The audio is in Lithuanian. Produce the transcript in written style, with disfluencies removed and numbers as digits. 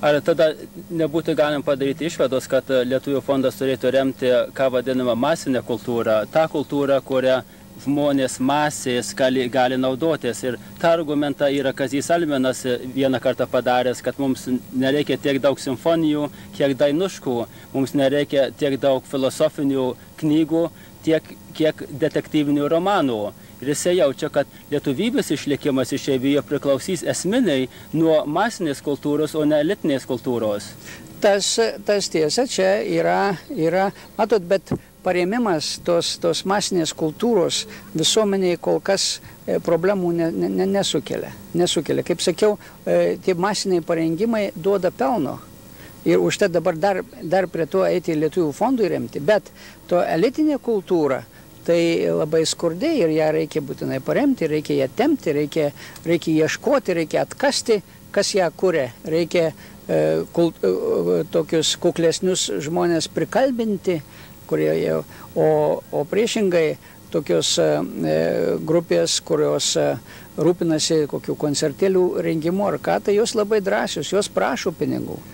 Ar tada nebūtų galima padaryti išvados, kad Lietuvių fondas turėtų remti, ką vadinama, masinę kultūrą, tą kultūrą, kurią žmonės masės gali naudotis. Ir tą argumentą yra Kazys Almenas vieną kartą padaręs, kad mums nereikia tiek daug simfonijų, kiek dainuškų, mums nereikia tiek daug filosofinių knygų, kiek detektyvinių romanų. Ir jisai jaučia, kad lietuvybės išlikimas išeivijoje priklausys esminiai nuo masinės kultūros, o ne elitinės kultūros. Tas tiesa čia yra, matot, bet parėmimas tos masinės kultūros visuomeniai kol kas problemų nesukelia. Kaip sakiau, tie masiniai parengimai duoda pelno. Ir užtat dabar dar prie to eiti Lietuvių fondui remti. Bet to elitinė kultūra tai labai skurdi ir ją reikia būtinai paremti, reikia ją tempti, reikia ieškoti, reikia atkasti, kas ją kuria. Reikia tokius kuklesnius žmonės prikalbinti, o priešingai tokios grupės, kurios rūpinasi kokių koncertėlių rengimu ar ką, tai jos labai drąsios, jos prašo pinigų.